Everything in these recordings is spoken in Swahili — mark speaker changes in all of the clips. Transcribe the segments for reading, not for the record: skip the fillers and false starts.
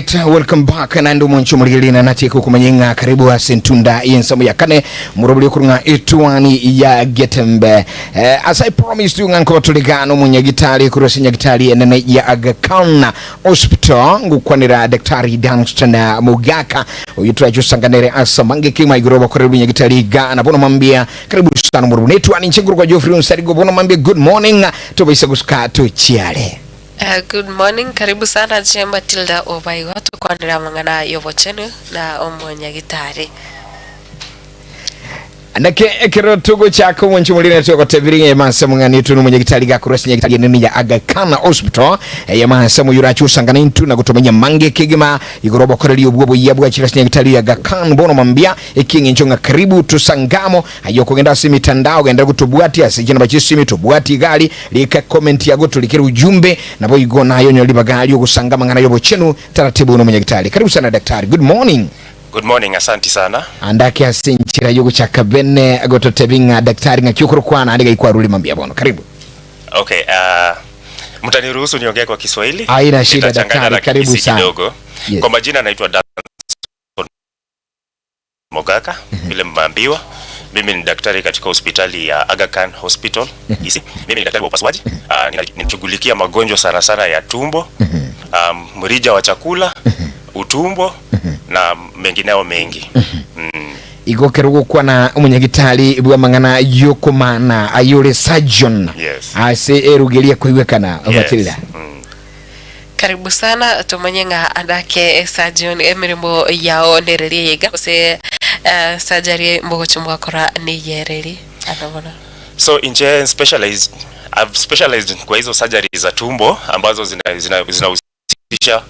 Speaker 1: Alright, welcome back na ndo mwancho muligilina nati kukumanyenga karibu wa sentunda yensamu ya kane murobuli kurunga ituani ya Getembe. As I promised you nganko tuligano mwenye gitari kurosinya gitari enene ya Aga Khan Hospital ngukwanira Daktari Dunstan Mugaka uyutua jusanganere asa mange kima igoroba karibu nye gitari gana bono mambia karibu sana murobuli ituani nchenguru kwa Geoffrey Unsarigo bono mambia good morning tubaisa kusuka tuchiale.
Speaker 2: Good morning, karibu sana Jemba Tilda Obai watu kwa ndira mangana yobo chenu na omonya gitari.
Speaker 1: Anake ekero tugo chako mwanchu mulina tuko tebiringa ya mansa mungani tunu mwenye gitari ga kurasinya gitari nini ya Aga Khan Hospital ya mansa muyurachu sangana intu na kutomenya mange kigima igoroba koreli obwobo yabu achirasinya gitari ya Aga Khan bono mambia ikingi nchonga karibu tusangamo ayo kugenda simi tandao genda kutubuati asijina bachisimi tubuati gali lika comment yago tulikiri ujumbe na bo igona ayo nyoli bagali okusangama ngana yobo chenu taratibu no mwenye gitari. Karibu sana daktari. Good morning.
Speaker 3: Good morning, asanti sana.
Speaker 1: Andake asinchira yugo chaka bene agoto tebinga daktari nga kyukuru kwa na adiga ikuwa ruli mambia bono. Karibu.
Speaker 3: Okay, mtaniruhusu niongee kwa Kiswahili?
Speaker 1: Haina shida daktari, karibu sana.
Speaker 3: Yes. Kwa majina naitwa Dunstan Mugaka, vile mmeambiwa. Mimi ni daktari katika hospitali ya Aga Khan Hospital. Mimi ni daktari wa upasuaji. Ninashughulikia magonjwa sana sana ya tumbo, mrija wa chakula, utumbo na mengineo mengi.
Speaker 1: Igokerugo kwa na umunyagitali ibuwa mangana yoko mana ayole surgeon.
Speaker 3: Yes.
Speaker 1: Ase erugelia kuiwekana Matilda.
Speaker 2: Karibu sana tumanyenga andake surgeon emirimo yao nereli yega kose surgery mbogo chumwa kora ni yereli anabona.
Speaker 3: So I've specialized kwa hizo surgery za tumbo ambazo zinahusisha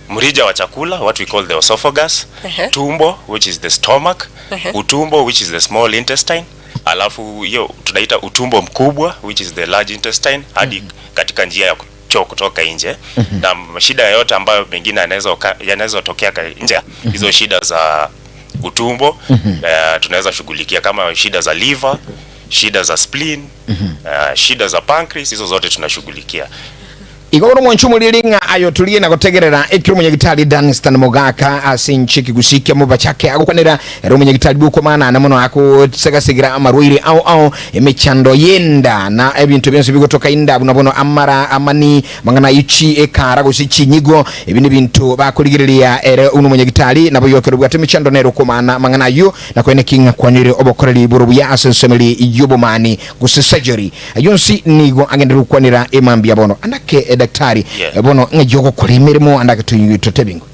Speaker 3: mrija wa chakula, what we call the esophagus, tumbo which is the stomach, utumbo which is the small intestine, alafu hiyo tunaita utumbo mkubwa which is the large intestine, hadi katika njia ya choo kutoka nje. Na shida yote ambayo mengine yanaweza tokea nje, hizo shida za utumbo tunaweza shughulikia, kama shida za liver, shida za spleen, shida za pancreas, hizo zote tunashughulikia.
Speaker 1: Igoro mwanchu mulilinga ayo tuliye na kutegerera ekiro mwenye gitari Dunstan Mugaka asinchiki gusikia muba chake agukwanira ero mwenye gitari buko mana na muno akusigasigira amarwiri au emechando yenda na ebintu byose bigotoka inda bunabono amara amani mangana ichi ekara gusichi nyigo ebindi bintu bakuligirelia ere uno mwenye gitari nabo yokero bwate mechando nero komana mangana yo na kwene kinga kwanyire obokoreli burubu ya asensemeli yobomani gusi surgery ayonsi nigo agenderu kwanira emambia bono andake daktari bono ngejoko kulimirimo andake tutebingo.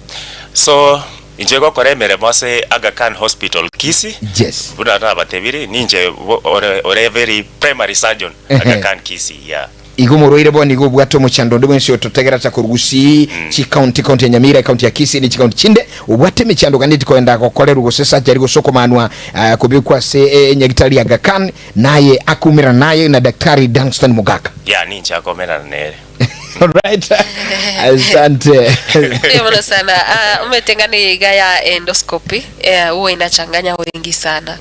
Speaker 3: So injego koremere se Aga Khan Hospital Kisi.
Speaker 1: Yes.
Speaker 3: Buna na batebiri ninje ore very primary surgeon Aga Khan Kisi ya.
Speaker 1: Igumuro bono igo bwato muchando ndo bwensi ototegera cha kurugusi chi county ya Nyamira county ya Kisi ni chi county chinde ubwate michando ganditi koenda kokolera gusesa jari gusoko manwa kubikwa se nyagitari Aga Khan naye akumira naye na daktari Dunstan Mugaka.
Speaker 3: Ya ninja akomera nere.
Speaker 1: Alright. Asante.
Speaker 2: Ndio sana. Umetengani gaya endoscopy huwa inachanganya wengi sana.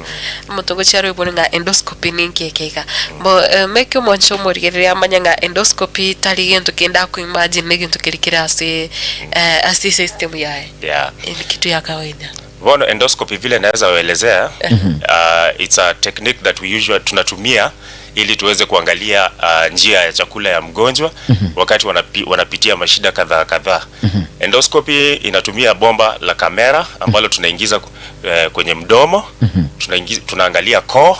Speaker 2: Mutongo charo iboninga endoscopy ninkekeka. Bo make mwancho murigeria manyanga endoscopy tali gento kenda ku imagine negintu kirikira asi system yae.
Speaker 3: Yeah.
Speaker 2: Ni kitu ya kawaida.
Speaker 3: Bono endoscopy vile naweza kuelezea, it's a technique that we usually tunatumia ili tuweze kuangalia njia ya chakula ya mgonjwa wakati wanapitia mashida kadhaa. Endoscopy inatumia bomba la kamera ambalo tunaingiza kwenye mdomo, tunaangalia koo,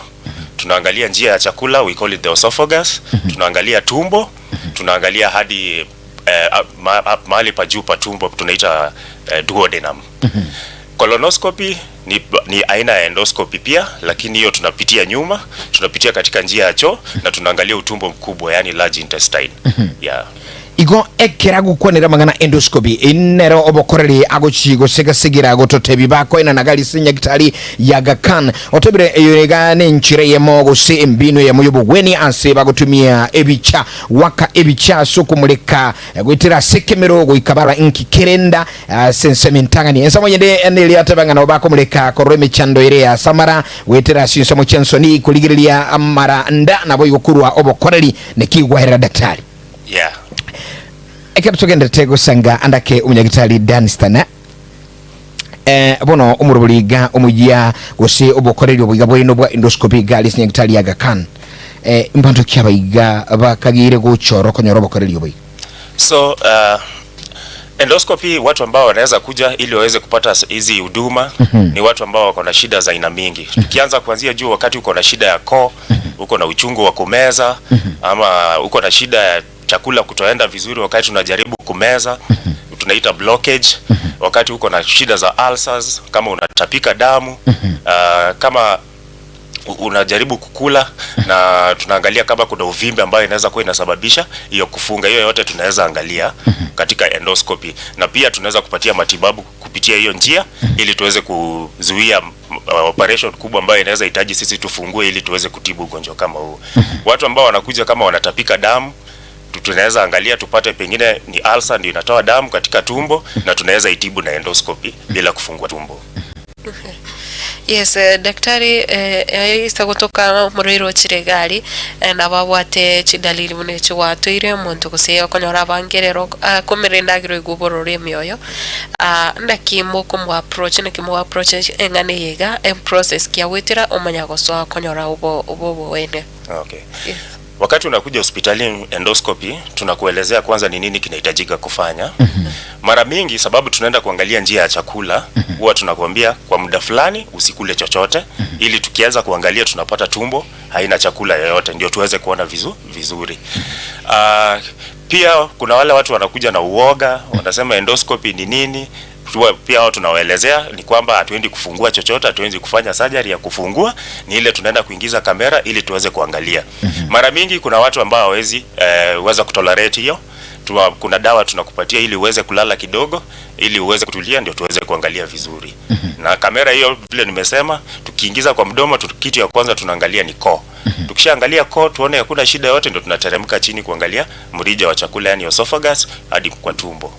Speaker 3: tunaangalia njia ya chakula, we call it the esophagus, tunaangalia tumbo, tunaangalia hadi mahali pa juu pa tumbo tunaita duodenum. Colonoscopy ni aina ya endoscopy pia, lakini hiyo tunapitia nyuma, tunapitia katika njia ya choo na tunaangalia utumbo mkubwa, yani large intestine. Yeah.
Speaker 1: Igo ekeragu kwanira mangana endoscopy inero obokoreri agochigo segasigira agototebi bako ina nagali sinya gitari ya Aga Khan otebire eyega nenchire yemogo se embino ya moyobo weni anse bagotumia ebicha waka ebicha soko muleka gwitira sekemero go ikabara inki kerenda sensementanga ni ensamo yende eneli atabanga no bako muleka korome chando ire ya samara gwitira sinsamo chansoni kuligirelia amara nda nabo yokurwa obokoreri nekigwahera daktari.
Speaker 3: Yeah.
Speaker 1: ekero tugende tegusanga andake umunyagitari Danstan bono umurubuliga umujia gose obokoreri obuiga bwino bwa endoscopy gali sinyagitari Aga Khan mbantu kyabaiga bakagire guchoro konyoro bokoreri obuiga.
Speaker 3: So endoscopy, watu ambao wanaweza kuja ili waweze kupata hizi huduma ni watu ambao wako na shida za aina mingi. Tukianza kuanzia juu, wakati uko na shida ya koo, uko na uchungu wa kumeza, ama uko na shida ya chakula kutoenda vizuri wakati unajaribu kumeza, tunaita blockage. Wakati uko na shida za ulcers, kama unatapika damu, kama unajaribu kukula na tunaangalia kama kuna uvimbe ambayo inaweza kuwa inasababisha hiyo kufunga, hiyo yote tunaweza angalia katika endoscopy, na pia tunaweza kupatia matibabu kupitia hiyo njia ili tuweze kuzuia operation kubwa ambayo inaweza hitaji sisi tufungue ili tuweze kutibu ugonjwa kama huu. Watu ambao wanakuja kama wanatapika damu, tunaweza angalia tupate pengine ni ulcer ndio inatoa damu katika tumbo, na tunaweza itibu na endoscopy bila kufungua tumbo.
Speaker 2: Yes, daktari isa gutuka muriro chiregali na babwate chidalili mune chwatwire muntu kuseyo konyora bangerero kumirindagiro iguborore myoyo ndakimo kumu approach engane yega process kia wetira omanya goswa konyora ubo wene.
Speaker 3: Okay. Yes. Wakati unakuja hospitalini endoscopy, tunakuelezea kwanza ni nini kinahitajika kufanya. Mara mingi sababu tunaenda kuangalia njia ya chakula, huwa tunakuambia kwa muda fulani usikule chochote, ili tukianza kuangalia tunapata tumbo haina chakula yoyote, ndio tuweze kuona vizuri. Pia kuna wale watu wanakuja na uoga, wanasema endoscopy ni nini? Pia wao tunawaelezea ni kwamba hatuendi kufungua chochote, hatuendi kufanya surgery ya kufungua, ni ile tunaenda kuingiza kamera ili tuweze kuangalia. Mara mingi kuna watu ambao hawezi weza kutolerate hiyo. Kuna dawa tunakupatia ili uweze kulala kidogo, ili uweze kutulia, ndio tuweze kuangalia vizuri. Na kamera hiyo vile nimesema, tukiingiza kwa mdomo, kitu ya kwanza tunaangalia ni koo. Tukishaangalia koo tuone hakuna shida yote, ndio tunateremka chini kuangalia mrija wa chakula, yani esophagus hadi kwa tumbo.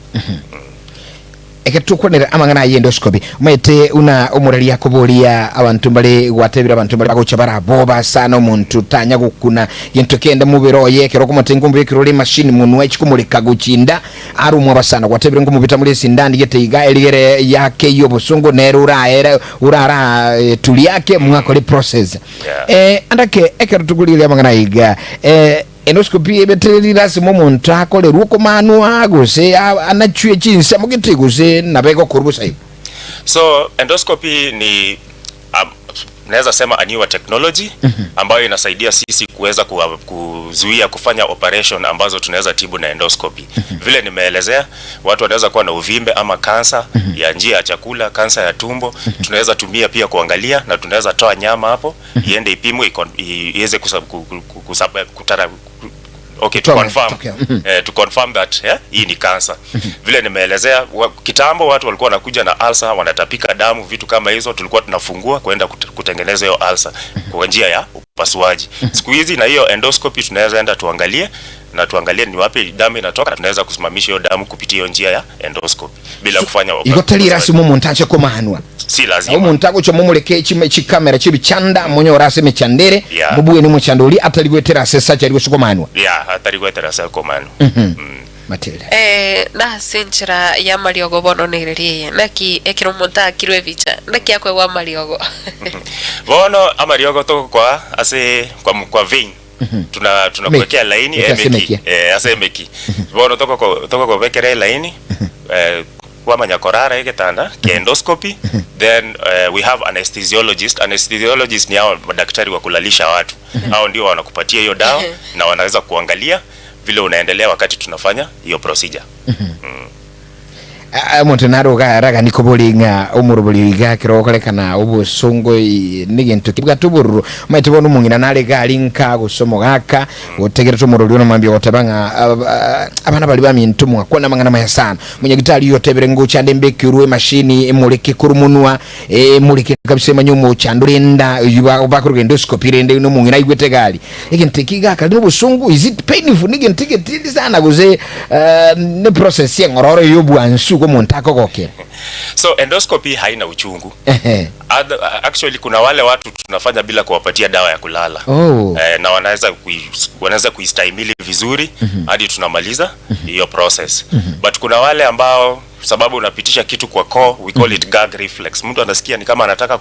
Speaker 1: Eketukonera amangana endoscopy mwete una umuralia kubulia abantu bali gwatebira abantu bali bagocha baraboba sana umuntu tanya gukuna yento kenda mubiro yekero kumatengo kirole machine munu echikumulika guchinda arumwa basana gwatebira ngo mubita muri sindandi yeteiga eligere yake yobusungu nerura era urara tuli yake mwakole process. Andake eketukulile amangana iga endoscopy ebeterera simo muntu akole ruko manu agose anachwe chinsa mugite guse nabeko kurubusa hiyo.
Speaker 3: So endoscopy ni naweza sema a newer technology ambayo inasaidia sisi kuweza kuzuia kufanya operation ambazo tunaweza tibu na endoscopy. Vile nimeelezea, watu wanaweza kuwa na uvimbe ama kansa ya njia ya chakula, kansa ya tumbo, tunaweza tumia pia kuangalia, na tunaweza toa nyama hapo iende ipimwe iweze to confirm that hii ni cancer. Vile nimeelezea, kitambo watu walikuwa wanakuja na ulcer, wanatapika damu, vitu kama hizo, tulikuwa tunafungua kwenda kutengeneza hiyo ulcer kwa njia ya upasuaji. Siku hizi na hiyo endoscopy tunaweza enda tuangalie ni wapi damu inatoka, na tunaweza kusimamisha hiyo damu kupitia hiyo njia ya endoscopy bila kufanya operation. Igotali
Speaker 1: rasi mumuntu ache ko mahanwa.
Speaker 3: Si lazima.
Speaker 1: Umuntu ago cyo mumuleke kamera chibichanda munyora se mechandere mubuye ni muchandoli ataligwetera se sacha aligo shiko mahanwa.
Speaker 3: Ataligwetera se ko mahanwa.
Speaker 1: Matilda.
Speaker 2: Na senchira ya Mariogo bono nereriye naki ekiro monta kirwe vicha naki akwe wa Mariogo.
Speaker 3: Bono Amariogo toko kwa ase kwa vein. Tunakuwekea laini asemeki. Bono toko kwa vekere laini kwa manyakorara iketanda endoscopy. Then we have anesthesiologist ni hao madaktari wa kulalisha watu. Hao ndio wanakupatia hiyo dawa na wanaweza kuangalia vile unaendelea wakati tunafanya hiyo procedure.
Speaker 1: Muntu naruga raga nikobolinga umurubuliga kirokolekana ubusungu nigintu kibwa tubururu maitibona umungina nale gali nka gusomo gaka utegere tumururi no mambye otabanga abana bali bamintu mwakona mangana mayasana munyagitali yotebere nguchande mbekirwe machine emuleke kurumunwa emuleke kabise manyumu chandurenda bakuru endoscopy rende no mungina igwete gali igintu kiga no busungu is it painful nigintu kitindi sana guze ne process yengororo yobwansu ko montako goke.
Speaker 3: So endoscopy haina uchungu. Actually kuna wale watu tunafanya bila kuwapatia dawa ya kulala. Na wanaweza kuistahimili vizuri hadi tunamaliza hiyo process. But kuna wale ambao sababu unapitisha kitu kwa core, we call it gag reflex. Mtu anasikia ni kama anataka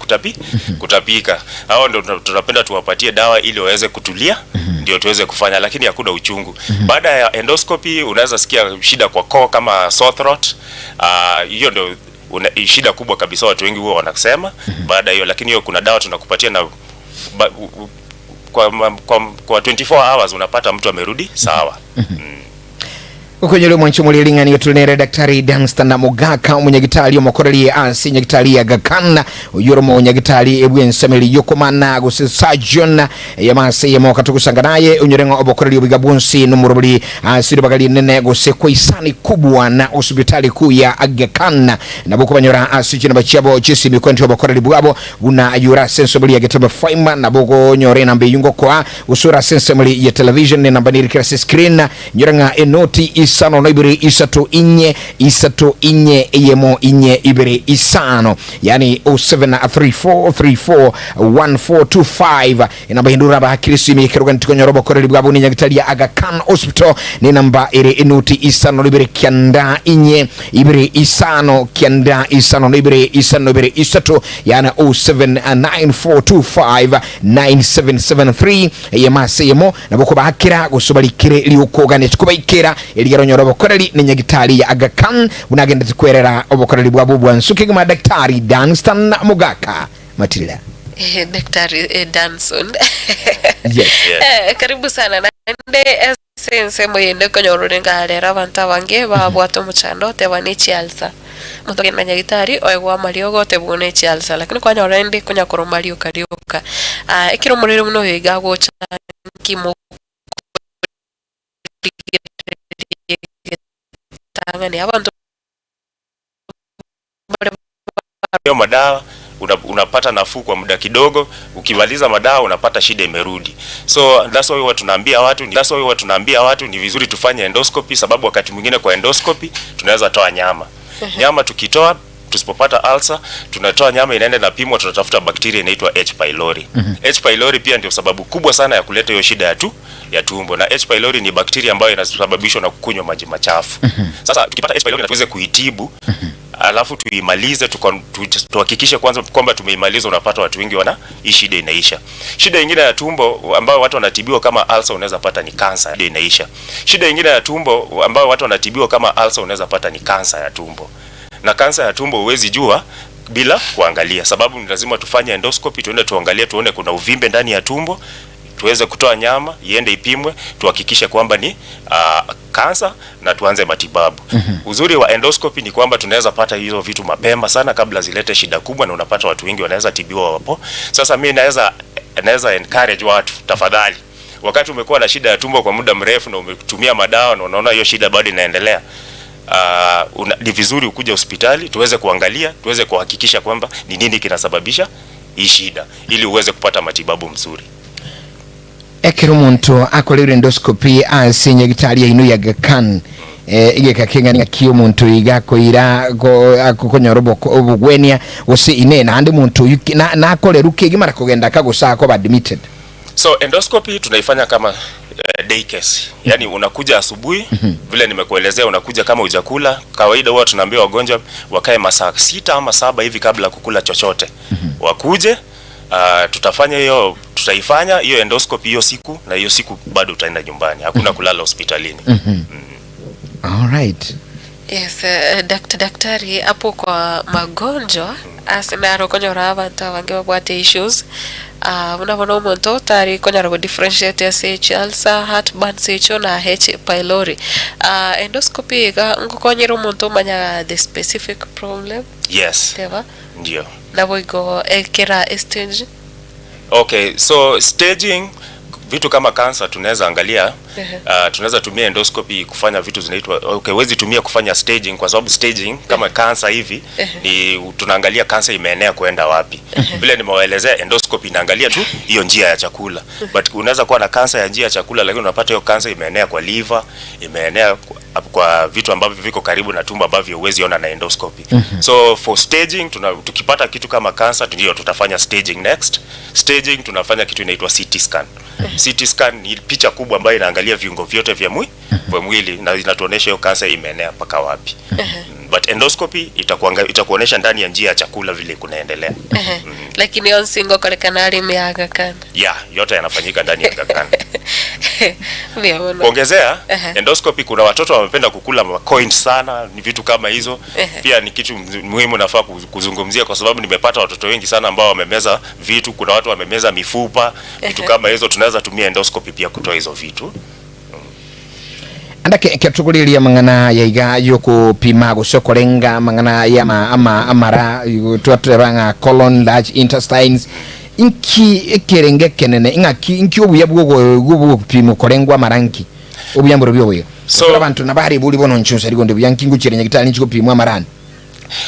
Speaker 3: kutapika. Hao ndio tunapenda tuwapatie dawa ili waweze kutulia, ndio tuweze kufanya, lakini hakuna uchungu. Baada ya endoscopy unaweza sikia shida kwa core kama sore throat. Hiyo ndio shida kubwa kabisa watu wengi huwa wanasema baada hiyo, lakini hiyo kuna dawa tunakupatia na kwa 24 hours unapata mtu amerudi sawa.
Speaker 1: Kwenye leo mwancho mulilinga ni tulere Daktari Danstan Mogaka munyagitali omokoreri ansi nyagitali ya Gakana uyuro munyagitali ebwen sameli yokomana gose surgeon yamase yamoka tukusanganaye unyorenga obokoreri obigabunsi numurubuli asiri bagali nene gose koisani kubwa na hospitali kuu ya Gakana na boko banyora asiki na bachiabo jisi mikwento obokoreri bwabo una ayura sensibili ya getaba faima na boko nyore nambe yungo kwa usura sensibili ya television na nambani kirasi screen nyorenga enoti isano no ibiri isato inye yemo inye ibiri isano yani 0734341425 inamba hindura ba kirisi mikero ganti nyorobo koreli bwabo ni nyagitali ya Aga Khan Hospital ni namba ire enoti isano ibiri kyanda inye ibiri isano kyanda isano no ibiri isano ibiri isato yana 0794259773 yemase yemo naboko bakira gusubali kire liukogane tukubaikira eligaro nyorobo koreli ni nyagitali ya Aga Khan unagenda tukwerera obokoreli bwabo bwansuke kama Daktari Danstan Mogaka Matilda.
Speaker 2: Daktari Danson.
Speaker 1: Yes.
Speaker 2: Karibu sana na nde sense moyende konyorore ngalera banta bange babwato muchando tebani chialsa mutoke na nyagitari oywa maliogo tebune chialsa lakini kwa nyorende kunya koromalio karioka ekiro murire muno higa gocha kimo tangani abantu
Speaker 3: hiyo madawa unapata nafuu kwa muda kidogo, ukimaliza madawa unapata shida imerudi. So that's why watu tunaambia watu ni vizuri tufanye endoscopy, sababu wakati mwingine kwa endoscopy tunaweza toa nyama. Nyama tukitoa tusipopata ulcer, tunatoa nyama inaenda na pimwa, tunatafuta bakteria inaitwa H pylori. H pylori pia ndio sababu kubwa sana ya kuleta hiyo shida ya tumbo, na H pylori ni bakteria ambayo inasababishwa na kukunywa maji machafu. Sasa tukipata H pylori na tuweze kuitibu, alafu tuimalize, tuhakikishe kwanza kwamba tumeimaliza, unapata watu wengi wana hii shida inaisha. Shida nyingine ya tumbo ambayo watu wanatibiwa kama ulcer unaweza pata ni kansa inaisha. Shida nyingine ya tumbo ambayo watu wanatibiwa kama ulcer unaweza pata ni kansa ya tumbo. Na kansa ya tumbo huwezi jua bila kuangalia, sababu ni lazima tufanye endoscopy, tuende tuangalie, tuone kuna uvimbe ndani ya tumbo, tuweze kutoa nyama iende ipimwe, tuhakikishe kwamba ni kansa na tuanze matibabu. Uzuri wa endoscopy ni kwamba tunaweza pata hizo vitu mapema sana kabla zilete shida kubwa, na unapata watu wengi wanaweza tibiwa hapo. Sasa mimi naweza encourage watu, tafadhali, wakati umekuwa na shida ya tumbo kwa muda mrefu na umetumia madawa na unaona hiyo shida bado inaendelea, ni vizuri ukuje hospitali tuweze kuangalia, tuweze kuhakikisha kwamba ni nini kinasababisha hii shida ili uweze kupata matibabu mzuri.
Speaker 1: Ekero muntu akolera endoscopy ansi nyagitali ya inu ya Aga Khan igeka kengania kiyo muntu igakoira akukonyorobo obugwenia ose inena ande muntu na akolera ukigimara kugenda kagusako ba admitted.
Speaker 3: So endoscopy tunaifanya kama day case. Yani unakuja asubuhi, vile nimekuelezea, unakuja kama hujakula. Kawaida huwa tunaambia wagonjwa wakae masaa 6 ama 7 hivi kabla kukula chochote. Wakuje, tutaifanya hiyo endoscopy hiyo siku, na hiyo siku bado utaenda nyumbani. Hakuna kulala hospitalini.
Speaker 1: All right.
Speaker 2: Yes, daktari hapo kwa magonjwa asinaro konyora abantu abange babwate issues unabona umuntu tari konyara go differentiate SH ulcer, heartburn, secho na H pylori. Endoscopy ga ngokonyera umuntu manya the specific problem.
Speaker 3: Yes.
Speaker 2: Teva?
Speaker 3: Ndio.
Speaker 2: Nabo go ekera stage.
Speaker 3: Okay, so staging vitu kama cancer tunaweza angalia, tunaweza tumia endoscopy kufanya vitu zinaitwa, okay, wezi tumia kufanya staging, kwa sababu staging kama cancer hivi ni tunaangalia cancer imeenea kwenda wapi. Vile nimewaelezea, endoscopy inaangalia tu hiyo njia ya chakula, but unaweza kuwa na cancer ya njia ya chakula lakini unapata hiyo cancer imeenea kwa liver, imeenea kwa vitu ambavyo viko karibu na tumbo ambavyo huwezi ona na endoscopy. So for staging tukipata kitu kama cancer ndio tutafanya staging next. Staging tunafanya kitu inaitwa CT scan. CT scan ni picha kubwa ambayo inaangalia viungo vyote vya mwili na inatuonesha hiyo cancer imeenea mpaka wapi. But endoscopy itakuonesha ndani ya njia ya chakula vile kunaendelea.
Speaker 2: Lakini on single kale kanali miaga kana.
Speaker 3: Yeah, yote yanafanyika ndani ya Aga Khan. Kuongezea endoscopy, kuna watoto wamependa kukula coins sana, ni vitu kama hizo. Pia ni kitu muhimu nafaa kuzungumzia kwa sababu nimepata watoto wengi sana ambao wamemeza vitu, kuna watu wamemeza mifupa, vitu kama hizo. Tunaweza tumia endoscopy pia kutoa hizo vitu.
Speaker 1: Andake ketukulilia mangana ya iga yoko pima gusokolenga mangana ya amara tuatranga colon, large intestines inki ekerenge kenene inki obuya bwo pimo kolengwa maranki obuyamburo byobuyo so abantu nabari buli bono nchunsa ligonde byanki nguchirenya kitali nchiko pimo amarani.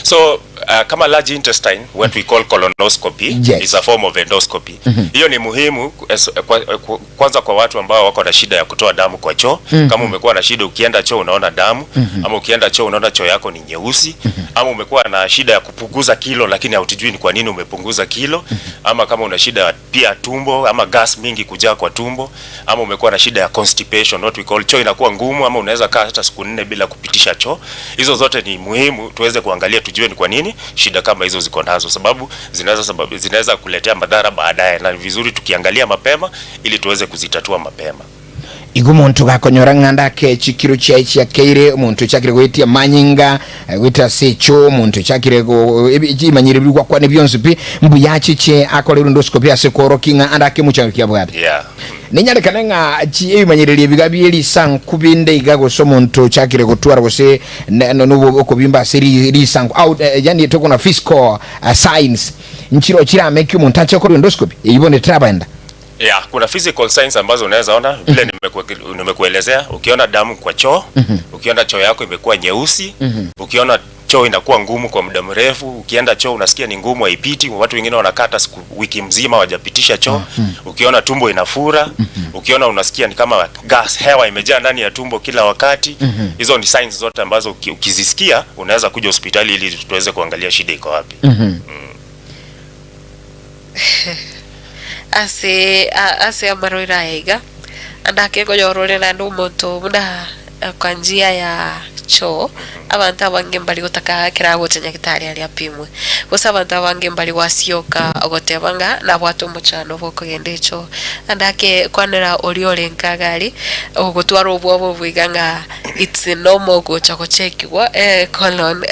Speaker 3: So kama large intestine, what we call colonoscopy, is a form of endoscopy. Hiyo ni muhimu kwanza kwa watu ambao wako na shida ya kutoa damu kwa choo. Kama umekuwa na shida ukienda choo unaona damu, ama ukienda choo unaona choo yako ni nyeusi, ama umekuwa na shida ya kupunguza kilo lakini hautujui ni kwa nini umepunguza kilo, ama kama una shida pia tumbo ama gas mingi kujaa kwa tumbo, ama umekuwa na shida ya constipation, what we call choo inakuwa ngumu, ama unaweza kaa hata siku 4 bila kupitisha choo. Hizo zote ni muhimu tuweze kuangalia tujue ni kwa nini shida kama hizo ziko nazo, sababu zinaweza kuletea madhara baadaye, na vizuri tukiangalia mapema ili tuweze kuzitatua mapema.
Speaker 1: Igu muntu gakonyora ngandake chikiro cya keire muntu cyakire gwetia manyinga gwita secho muntu cyakire go imanyire bigwa kwa ne byonse pi mbu yachiche akolero endoscopy asekorokinga andake mucyakira bwate.
Speaker 3: Yeah.
Speaker 1: Ninyale kanenga chi imanyire bigabieli sankubinde igago so muntu cyakire gutwara gose no okubimba seri risanku out yani toko na physical science nchiro kira make umuntu achakora endoscopy ibone trabanda.
Speaker 3: Yeah, kuna physical signs ambazo unaweza ona vile nimekuelezea. Ukiona damu kwa choo, ukiona choo yako imekuwa nyeusi, ukiona choo inakuwa ngumu kwa muda mrefu, ukienda choo unasikia ni ngumu haipiti, watu wengine wanakata wiki mzima hawajapitisha choo, ukiona tumbo inafura, ukiona unasikia ni kama gas, hewa imejaa ndani ya tumbo kila wakati. Hizo ni signs zote ambazo ukizisikia unaweza kuja hospitali ili tuweze kuangalia shida iko wapi.
Speaker 2: ase amaroira ega andake goyorore na ndumonto muda kwa njia ya choo abantu abange mbali gutaka kirago tenya gitari ali apimwe gusa abantu abange mbali wasioka ogotebanga na bwatu muchano boko gendecho andake kwanera oriole nkagari ogotwara obwo bwiganga it's normal go chako chekwa colon.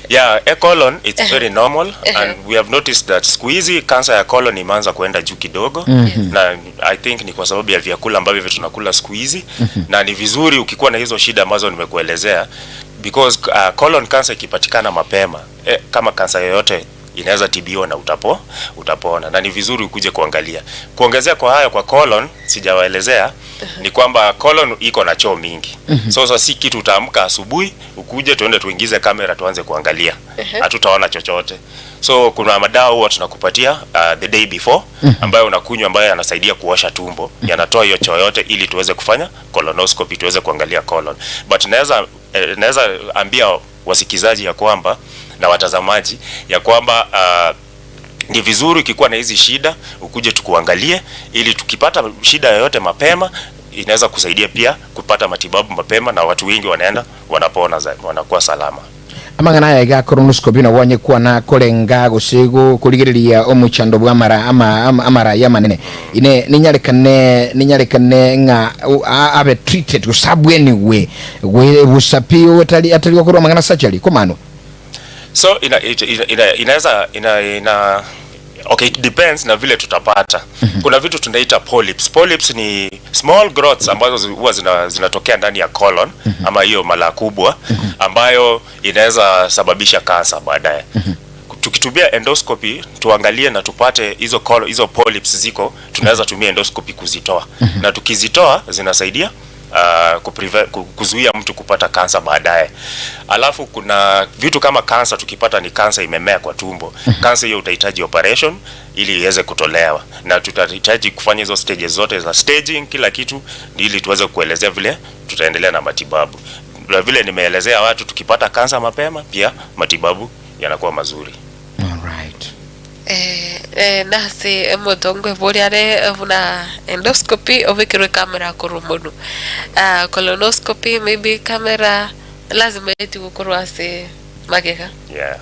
Speaker 3: Yeah, a colon, it's very normal, and we have noticed that squeezy cancer ya colon imeanza kuenda juu kidogo, na I think ni kwa sababu ya vyakula ambavyo tunakula squeezy, na ni vizuri ukikuwa na hizo shida ambazo nimekuelezea, because colon cancer ikipatikana mapema, kama cancer yoyote inaweza tibiwa na utapona, na ni vizuri ukuje kuangalia. Kuongezea kwa haya kwa colon sijawaelezea ni kwamba colon iko na choo mingi. So si kitu utaamka asubuhi ukuje tuende tuingize kamera tuanze kuangalia, hatutaona chochote. So kuna madawa huwa tunakupatia the day before ambayo unakunywa, ambayo yanasaidia kuosha tumbo, yanatoa hiyo choo yote ili tuweze kufanya colonoscopy, tuweze kuangalia colon. But naweza ambia wasikizaji ya kwamba na watazamaji ya kwamba ni vizuri ukikuwa na hizi shida ukuje tukuangalie, ili tukipata shida yoyote mapema inaweza kusaidia pia kupata matibabu mapema, na watu wengi wanapona wanakuwa salama.
Speaker 1: Amangana ya iga colonoscopy na wanye kuwa na kolenga gusego kuligiriria omuchando bwamara amara yamanene ine ninyalekane nga abe treated usabwe anyway we busapio atali wakuru amangana surgery komano.
Speaker 3: So inaweza okay, it depends na vile tutapata. Kuna vitu tunaita polyps. Polyps ni small growths ambazo huwa zinatokea ndani ya colon ama hiyo mala kubwa ambayo inaweza sababisha kansa baadaye. Tukitumia endoscopy tuangalie na tupate hizo polyps ziko, tunaweza tumia endoscopy kuzitoa. Na tukizitoa zinasaidia kuzuia mtu kupata kansa baadaye. Alafu kuna vitu kama kansa, tukipata ni kansa imemea kwa tumbo, kansa hiyo utahitaji operation ili iweze kutolewa, na tutahitaji kufanya hizo stages zote za staging, kila kitu, ili tuweze kuelezea vile tutaendelea na matibabu. Vile nimeelezea watu, tukipata kansa mapema pia matibabu yanakuwa mazuri.
Speaker 1: Alright.
Speaker 2: Nasi mutongwe boriare una endoscopy ovikirwe kamera kurumunu. Colonoscopy maybe kamera lazima eti gukorwa ase magega.
Speaker 3: Yeah.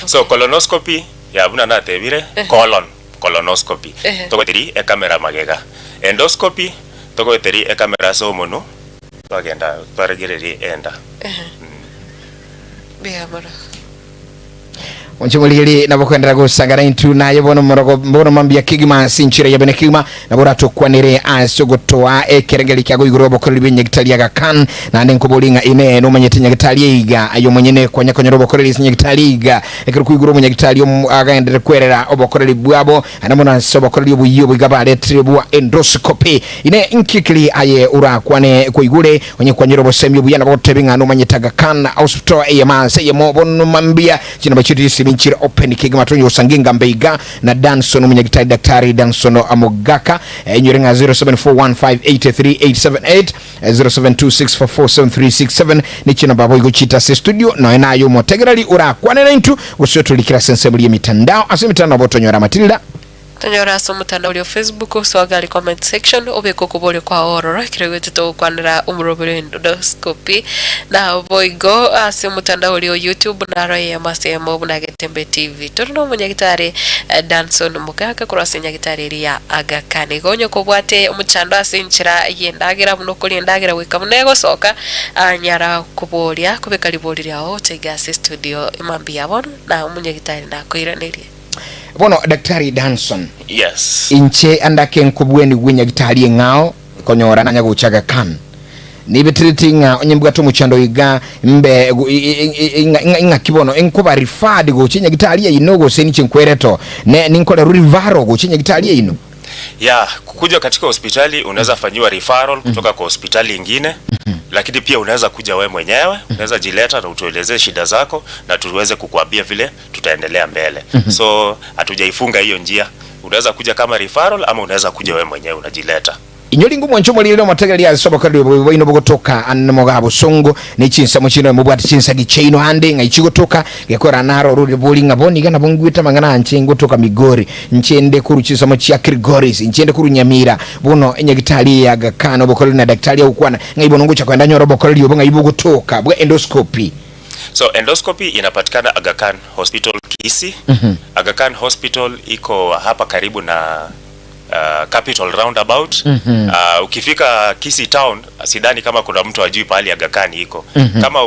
Speaker 3: So colonoscopy ya buna na tebire colonoscopy. Toko tiri e kamera magega. Endoscopy toko tiri e kamera somono. Bagenda twaregereri enda.
Speaker 2: Biamara.
Speaker 1: Onchumulili nabokwendera gusangana intu naye bono mambia kigima sinchira yabene kigima nabora tokwanire asogotoa ekerengeli kyago iguro bokorili binyegitali Aga Khan na ndenkobolinga ine no manyete nyegitali iga ayo mwenyene kwanya bokorili nyegitali iga ekiruku iguro munyegitali agaendere kwerera obokorili bwabo anamona sobokorili obuyo bigabale tribu endoscopy ine nkikili aye ura kwane ko igure onye kwanyiro bosemi obuyana botebinga no manyete Aga Khan hospital eyama seyemo bono mambia kino bachiti Minchira open kigima tonyo usanginga mbeiga na Danson mwenyekitari Daktari Danson Amogaka nyorenga 0741583878 0726447367 nichi namba boigo chita se studio na enayo motegerali ura kwanena intu usiotulikira sensebuli ya mitandao asimitandao boto nyora Matilda
Speaker 2: Tanyora so mutandao wa Facebook so gali comment section obeko kubole kwa Aurora kirewete to kwanira umurobero endoscopy na boigo ase mutandao wa YouTube na Raya Masemo na Getembe TV turno munyagitari Danson Mugaka kurase nyagitari ya Aga Khan gonyo kubwate umuchando asinchira yendagira buno kulindagira wikamunego soka anyara kubolia kubeka libolira aho tega studio imambi yabona na umunyagitari na koiraneri.
Speaker 1: Bono Daktari Danson.
Speaker 3: Yes.
Speaker 1: Inche andake nkubweni gwinya gitali ngao konyora nanya guchaga Khan. Nibetretinga onyembwato muchando iga mbe inga kibono enkuba rifadi guchinya gitali ya inogo seni chinkwereto ne ninkole rivaro guchinya gitali ya ino.
Speaker 3: Ya, kukuja katika hospitali unaweza fanyiwa referral kutoka kwa hospitali ingine. Lakini pia unaweza kuja wewe mwenyewe, unaweza jileta na utuelezee shida zako na tuweze kukuambia vile tutaendelea mbele. So hatujaifunga hiyo njia. Unaweza kuja kama referral ama unaweza kuja wewe mwenyewe unajileta.
Speaker 1: Inyolingu mwanchomo lilo mategali ya soba kadi wino bogotoka anamogabo songo ni chinsa muchino mubwati chinsa gicheino hande nga ichigo toka gekora naro ruri bolinga boni gana bongwita mangana nchengo toka Migori nchende kuru chinsa muchi ya Krigoris nchende kuru Nyamira bono enyagitali ya Aga Khan obokoli na daktari ya ukwana nga ibonongo cha kwenda nyoro bokoli yobonga ibugo toka bwe endoscopy.
Speaker 3: So endoscopy inapatikana Aga Khan Hospital Kisii. Aga Khan Hospital iko hapa karibu na Capital Roundabout. Ukifika Kisii Town sidhani kama kuna mtu ajui pahali Aga Khan iko. Kama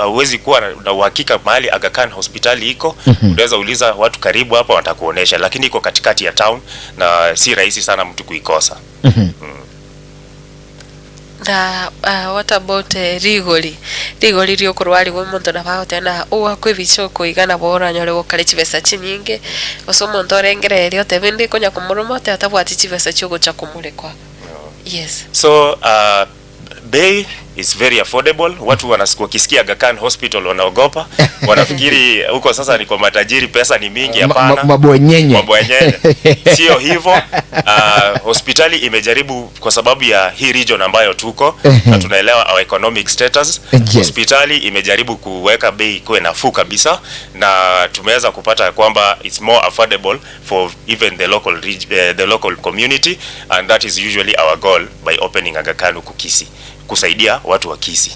Speaker 3: huwezi kuwa na uhakika mahali Aga Khan hospitali iko, unaweza uliza watu karibu hapa watakuonesha, lakini iko katikati ya town na si rahisi sana mtu kuikosa.
Speaker 2: Na what about Rigoli ryo kurwali we muntu na bahote na uwa kwibichoko igana bora nyore gokale chibesa chinyinge oso muntu orengere ryo tebindi konya kumurumo te atabwati chibesa cyo cha kumurekwa. Yes.
Speaker 3: So bei is very affordable. Watu wakisikia Aga Khan Hospital wanaogopa. Wanafikiri huko sasa ni kwa matajiri, pesa ni mingi. Hapana.
Speaker 1: Mabwenyenye.
Speaker 3: Sio hivyo. Hospitali imejaribu kwa sababu ya hii region ambayo tuko na tunaelewa our economic status. Hospitali imejaribu kuweka bei kuwe nafuu kabisa na tumeweza kupata kwamba it's more affordable for even the local community, and that is usually our goal by opening Aga Khan huku Kisii, kusaidia watu wa Kisii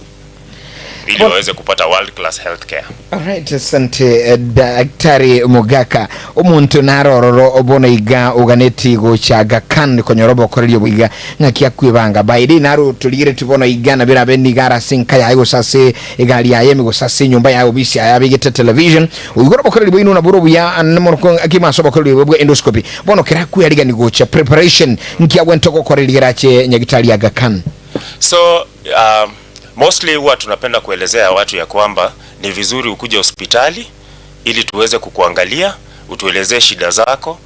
Speaker 3: ili waweze kupata world class healthcare.
Speaker 1: Alright, asante Daktari Mugaka. Omuntu narororo obona iga uganeti go cha Aga Khan konyorobo korelio biga ngakia kwibanga baidi naro tulire tubona igana bira beni gara sinka ya yo sase egali ya yemi go sase nyumba ya obisi ya bigete television uyigorobo korelio bino na buru ya anmorko akima sobo korelio bwo endoscopy bono kira kuyaliga ni go cha preparation nkia wentoko korelio rache nyagitali Aga Khan.
Speaker 3: So mostly huwa tunapenda kuelezea watu ya kwamba ni vizuri ukuje hospitali ili tuweze kukuangalia, utuelezee shida zako,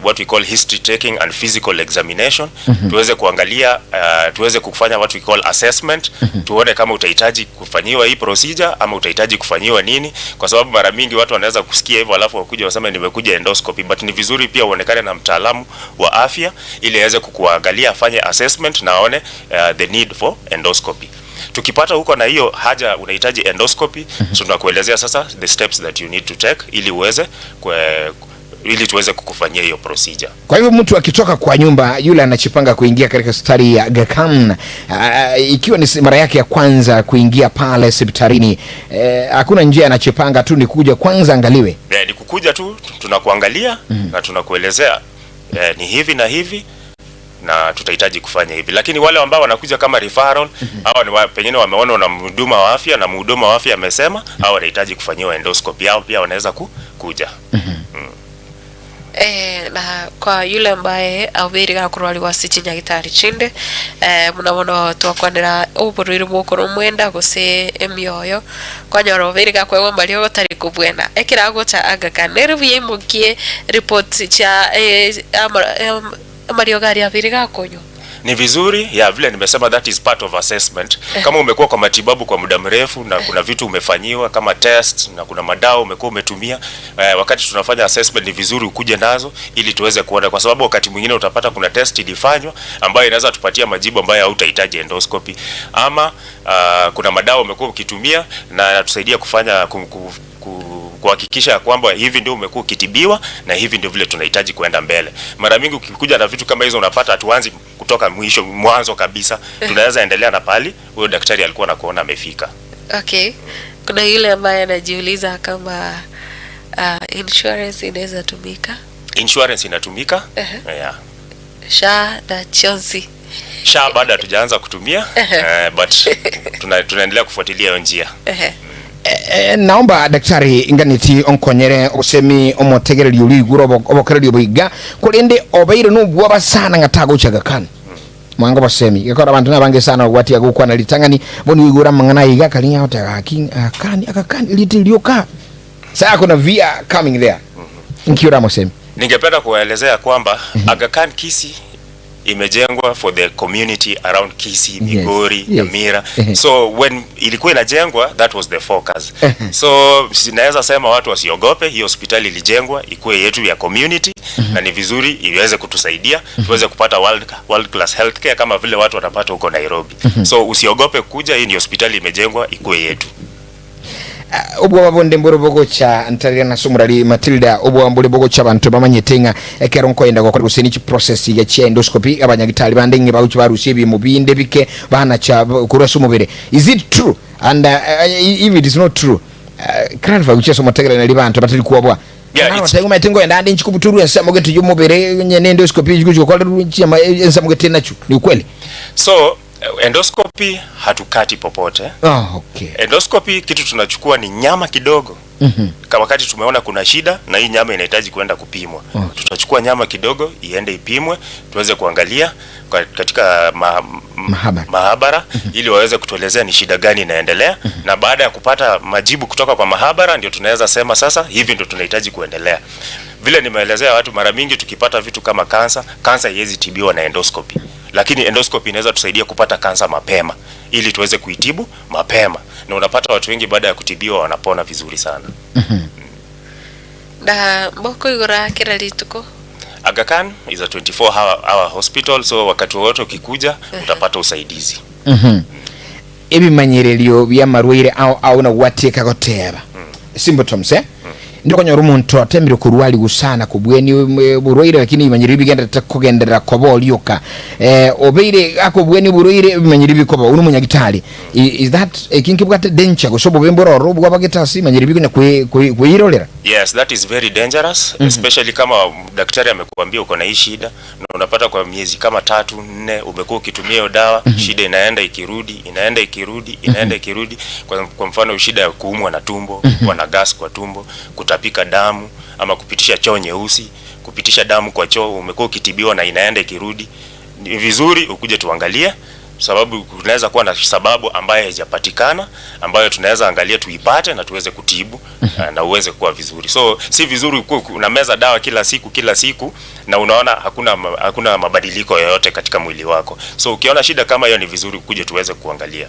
Speaker 3: what we call history taking and physical examination. Tuweze kuangalia, tuweze kufanya what we call assessment, tuone kama utahitaji kufanyiwa hii procedure ama utahitaji kufanyiwa nini, kwa sababu mara mingi watu wanaweza kusikia hivyo alafu wakuja waseme nimekuja endoscopy, but ni vizuri pia uonekane na mtaalamu wa afya ili aweze kukuangalia, afanye assessment na aone the need for endoscopy. Tukipata huko na hiyo haja unahitaji endoscopy, so tunakuelezea sasa the steps that you need to take ili tuweze kukufanyia hiyo procedure.
Speaker 1: Kwa hivyo mtu akitoka kwa nyumba, yule anachipanga kuingia katika hospitali ya Aga Khan, ikiwa ni mara yake ya kwanza kuingia pale hospitalini, hakuna njia, anachipanga tu ni kuja kwanza angaliwe.
Speaker 3: Ni kukuja tu, tunakuangalia na tunakuelezea ni hivi na hivi na tutahitaji kufanya hivi. Lakini wale ambao wanakuja kama referral, hawa ni pengine wameona na mhuduma wa afya na mhuduma wa afya amesema hawa wanahitaji kufanyiwa endoscopy, yao pia wanaweza kuja.
Speaker 2: Na kwa yule ambaye awiriga kurwariwa Nyagitari Chinde, munabona twakwanira uburiri bukuru mwenda guse emyoyo kwanyoro wiriga kwewe mbali gutari kubwena ekira gocha Aga Khan nerubye mukie report cha Mario gari awiriga konyo.
Speaker 3: Ni vizuri ya vile nimesema, that is part of assessment. Kama umekuwa kwa matibabu kwa muda mrefu na kuna vitu umefanyiwa kama test na kuna madawa umekuwa umetumia, wakati tunafanya assessment ni vizuri ukuje nazo ili tuweze kuona, kwa sababu wakati mwingine utapata kuna test ilifanywa ambayo inaweza tupatia majibu ambayo hautahitaji endoscopy, ama kuna madawa umekuwa ukitumia na yatusaidia kufanya kuhakikisha kwamba hivi ndio umekuwa ukitibiwa na hivi ndio vile tunahitaji kuenda mbele. Mara mingi ukikuja na vitu kama hizo unapata hatuanzi kutoka mwanzo kabisa, tunaweza endelea na pali huyo daktari alikuwa anakuona amefika.
Speaker 2: Okay. Kuna yule ambaye anajiuliza kama insurance inaweza tumika.
Speaker 3: Insurance inatumika. Yeah.
Speaker 2: SHA na Chelsea.
Speaker 3: SHA bado hatujaanza kutumia, but tunaendelea kufuatilia hiyo njia.
Speaker 1: Naomba daktari nganiti onkonyere osemi omotegereri uri guro obokereri obiga kulinde obeire nubwo basana ngatago Aga Khan mwango basemi gakora abantu nabange sana gwati agukwa na litangani boni wigura mangana iga kalinya hota Aga Khan litilioka sasa kuna via coming there. Nkiura mosemi
Speaker 3: ningependa kuwaelezea kwamba Aga Khan Kisii imejengwa for the community around Kisii, Migori, Nyamira. So when ilikuwa inajengwa, that was the focus. So sinaweza sema watu wasiogope, hiyo hospitali ilijengwa ikuwe yetu ya community, na ni vizuri iweze kutusaidia tuweze kupata world class healthcare kama vile watu wanapata huko Nairobi. So usiogope kuja, hii ni hospitali imejengwa ikuwe yetu.
Speaker 1: Obwo babonde mboro bogo cha antarira na sumurari Matilda obwo mbole bogo cha bantu bamanyetenga ekeronko yenda gukora guseni chi process ya chi endoscopy abanyagitali bandenge bawuchi barusiye mubinde bike bana cha kurasa umubere. Is it true? And if it is not true, kranva ucheso motegera na libantu batiri kuobwa. Yeah, it's tangu matengo yenda andi nchikubuturu ya mogetu yumubere nyene endoscopy gukora nchi ya mogete nacho. Ni ukweli?
Speaker 3: So endoscopy hatukati popote.
Speaker 1: Okay.
Speaker 3: Endoscopy kitu tunachukua ni nyama kidogo. Kama wakati tumeona kuna shida na hii nyama inahitaji kwenda kupimwa. Tutachukua nyama kidogo iende ipimwe, tuweze kuangalia katika mahabara ili waweze kutuelezea ni shida gani inaendelea, na baada ya kupata majibu kutoka kwa mahabara ndio tunaweza sema sasa hivi ndio tunahitaji kuendelea. Vile nimeelezea watu, mara mingi tukipata vitu kama kansa haiwezi tibiwa na endoscopy. Lakini endoscopy inaweza tusaidia kupata kansa mapema ili tuweze kuitibu mapema, na unapata watu wengi baada ya kutibiwa wanapona vizuri sana.
Speaker 2: Na mboko igora kila lituko
Speaker 3: Aga Khan is a 24-hour hospital, so wakati wote ukikuja utapata usaidizi.
Speaker 1: Ebi manyererio bya marwire au na wateka goteba symptoms ndiko nyoro umuntu atembire kurwali gusana kubweni burwire, lakini imanyiri bigenda takugendera kobolyoka obeire akobweni burwire imanyiri bikoba uri munyagitali. Is that kinkibwate danger gosobo bembororo bwa bagetasi imanyiri bigona kuyirolera?
Speaker 3: Yes, that is very dangerous, especially kama daktari amekuambia uko na hii shida na unapata kwa miezi kama 3-4 umekuwa ukitumia hiyo dawa, shida inaenda ikirudi. Kwa mfano shida ya kuumwa na tumbo, kuwa na gas kwa tumbo, kutapika damu ama kupitisha choo nyeusi, kupitisha damu kwa choo, umekuwa ukitibiwa na inaenda ikirudi, ni vizuri ukuje tuangalie sababu kunaweza kuwa na sababu ambayo haijapatikana ambayo tunaweza angalia tuipate na tuweze kutibu na uweze kuwa vizuri. So si vizuri unameza dawa kila siku na unaona hakuna mabadiliko yoyote katika mwili wako. So ukiona shida kama hiyo ni vizuri kuje tuweze kuangalia.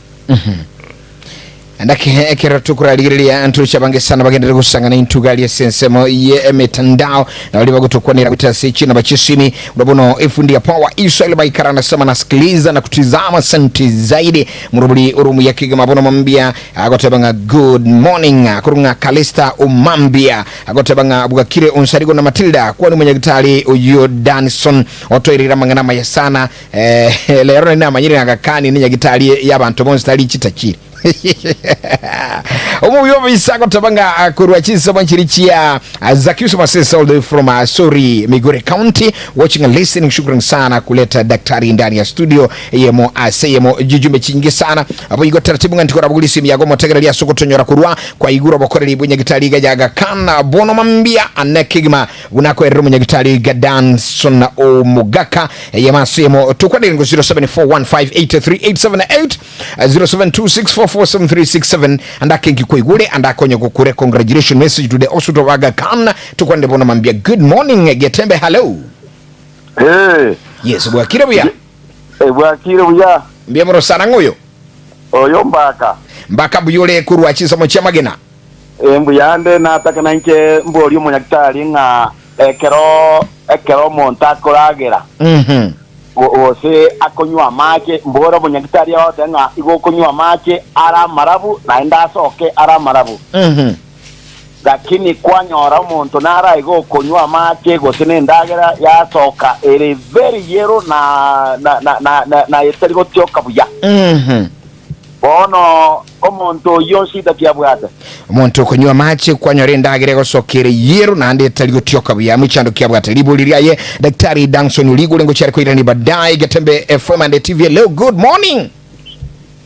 Speaker 1: Andake kera tukuraligiria anturisha bange sana bagendera gusangana intugali sensemo ye mitandao na waliba gutokwanira gutasi china bachisini urabono ifundi ya power Israel baikara nasema nasikiliza na kutizama santi zaidi murubuli urumu ya Kigoma bono mambia agotabanga good morning kurunga Kalista umambia agotabanga Bugakire unsarigo na Matilda kwani mwenye gitali uyo Danson otoirira mangana ya sana lero na manyiri ngakani ninya gitali y'abantu bonstali chitachiri Umuyo bisako tabanga kurwa chisa banchirichia Zakiuso Masesa all the way from Sori Migori County watching and listening. Shukran sana kuleta daktari ndani ya studio yemo aseyemo jujumbe chingi sana abo yigo taratibu ngandi kora buguli simu yago motegera lya soko tonyora kurwa kwa iguro bokoreri bunye gitali gajaga kana bono mambia anekigma unako eru munye gitali Gadanson Omugaka yemasemo tukwadiri ngo 0741583878 0726447367 andake ngikuigule andakonye kukure congratulations message to the hospital Aga Khan tukwande bona mambia good morning Getembe hello. Yes bwakire buya
Speaker 4: bwakire buya
Speaker 1: mbia moro sana ngoyo
Speaker 4: oyo mbaka
Speaker 1: buyole kurwa chiso mo chamagena
Speaker 4: mbuyande nataka nanke mboli umunyakitali nga ekero montakolagera ose akonywa make mbora munyagitari yote nga igo konywa make ara marabu na enda soke ara marabu lakini kwanyora umuntu nara igo konywa make gosene ndagera ya soka ere very yero na yetari gotyoka buya bono omuntu yonshida kyabwata
Speaker 1: omuntu konywa mache kwanyore ndagere gosokere yero na ande tali gotyoka buya muchando kyabwata libuliriya ye daktari Danson uligule ngo cyari ko irani badai Getembe FM and TV leo good morning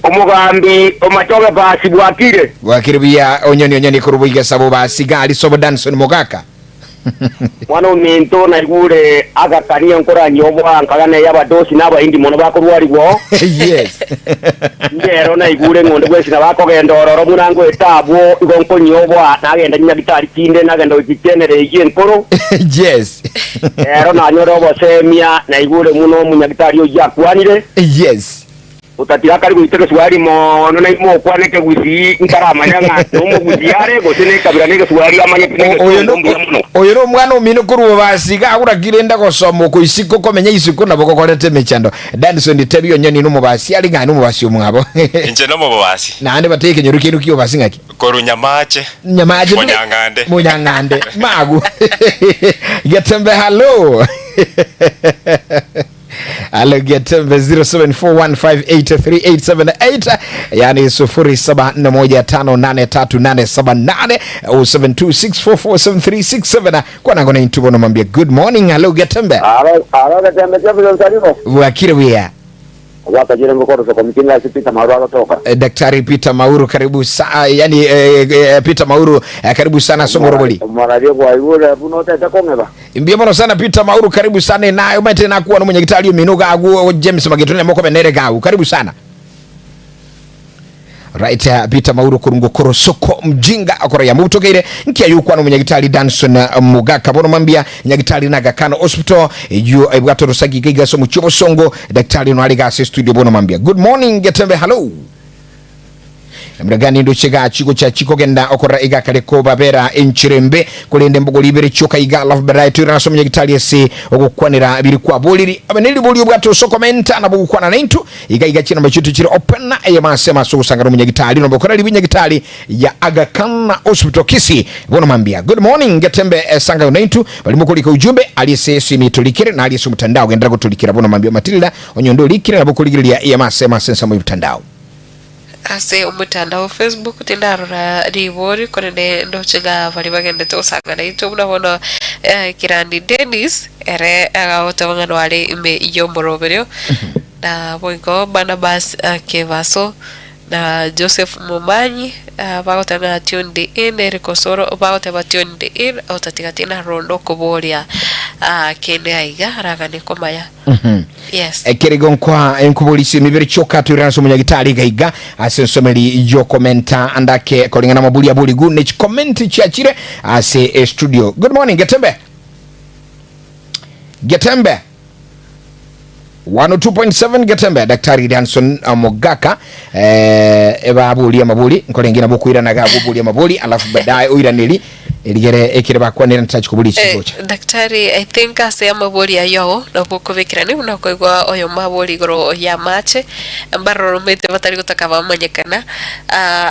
Speaker 4: umugambi omatoga basi bwakire
Speaker 1: buya onyoni kurubuiga sabo basi gali sobo Danson Mogaka
Speaker 4: mwana uminto na igure agakaniye nkora nyobwa nkagane y'abadosi n'abayindi mono bakorwariwo
Speaker 1: yes
Speaker 4: ndero na igure ngonde gwesi nabako gendororo munango etabwo igonko nyobwa nagenda nyagitari kinde nagenda ukikenere iginkoro
Speaker 1: yes
Speaker 4: ero na nyoro bosemia na igure muno munyagitari yakwanire
Speaker 1: yes
Speaker 4: utatira kari guiteke swari mo no na imo kwaneke gusi nkaramanya nga no gudiare gosene kabira neke swari amanye pineke
Speaker 1: oyo no mwana umino kurubo basiga aguragire ndagosoma ko isiko komenya isiko naboko korete mechando Danson tebiyo nyoni no mubasi ali ngani mubasi umwabo
Speaker 3: Inje no mubasi
Speaker 1: nande bateke nyoruke kiyo basi ngaki
Speaker 3: koru nyamache munyangande
Speaker 1: magu Getembe hello Hello Getembe 0741583878 yani 0741583878 au 0726447367 kwa nango na intubo no mambia good morning hello Getembe
Speaker 4: Getembe nsarimo
Speaker 1: wakire wea
Speaker 4: wakajire ngokoro soko mkinga Peter Mauru atoka
Speaker 1: Daktari Peter Mauru karibu yani Peter Mauru karibu sana Somoroboli
Speaker 4: maradio kwa yule bunote takongeba
Speaker 1: mbia mono sana Peter Mauru karibu sana nayo mate na kuwa no mwenye gitali minuga agu James Magetoni moko benere gagu karibu sana right Peter Mauru kurungu korosoko mjinga akora ya mutogere nkia yuko no mwenye gitali Danson Mugaka bono mambia nyagitali naga kano hospital yu ebwato rusagi giga so muchobo songo daktari no aliga studio bono mambia good morning Getembe hello Mragani ndo chega chiko cha chiko genda okora iga kale ko babera enchirembe kulende mbogo libere choka iga love variety raso mwenye gitali ese okukwanira biri kwa boliri abaneli boli bwato so komenta na bugukwana nintu iga china machutu chiri open na masema so sangaro mwenye gitali no bokora libinye gitali ya Aga Khan Hospital Kisi bono mambia good morning Getembe sanga nintu bali mukolika ujumbe aliyese simi tulikire na aliyese mtandao gendera kutulikira bono mambia Matilda onyondo likire na bokuligiria ya masema sensa mu mtandao
Speaker 2: ase umutandao Facebook tindarora ribori konene ndochega bali bagende to sangana itu muna Kirandi Dennis ere agahota wale ime iyo moroberio na boingo Barnabas Kevaso na Joseph Mumanyi bagotanga tunde in Erikosoro bagotaba tunde in otatigatina rondo koboria kende aiga ragane komaya. Yes.
Speaker 1: Ekerigon kwa enkubulisi mibiri choka turana so munyagitali gaiga ase someli yo komenta andake kolingana mabuli abuli gune comment chiachire ase studio. Good morning Getembe. 102.7 Getembe Daktari Danson Mogaka eba abuli amabuli nkolengina bokuira naga abuli amabuli alafu baadaye uiranili eligere ekireba kwa nena touch kubuli chigocha.
Speaker 2: Daktari I think ase amabuli ayo no bukubikirani unakoigwa oyo mabuli goro ya mache mbaro mete batari gutakaba manyekana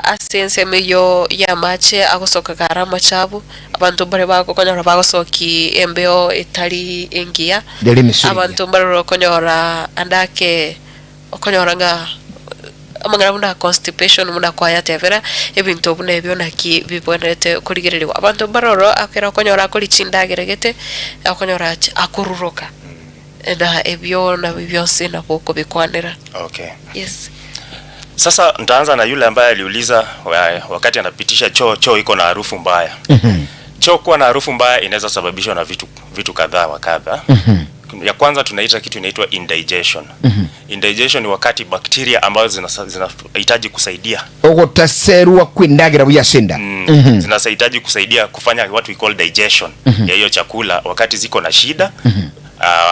Speaker 2: asense meyo ya mache agosoka garama chabu abantu bare bako konyora bagosoki embeo itali engia abantu bare konyora andake okonyoranga amangara muna constipation muna kwaya tevera ebintu bune byo naki bibonete kurigererwa abantu baroro akera konyora kuri chindageregete akonyora akururoka enda ebyo na byose na boko bikwanira.
Speaker 3: Okay.
Speaker 2: Yes.
Speaker 3: Sasa nitaanza na yule ambaye aliuliza wakati anapitisha choo iko na harufu mbaya. Choo kuwa na harufu mbaya inaweza sababishwa na vitu kadhaa wa kadha. Ya kwanza tunaita kitu inaitwa indigestion. Indigestion ni wakati bakteria ambazo zinahitaji kusaidia
Speaker 1: ogotaserwa kwindagira buyasenda
Speaker 3: zinahitaji kusaidia kufanya what we call digestion ya hiyo chakula wakati ziko na shida.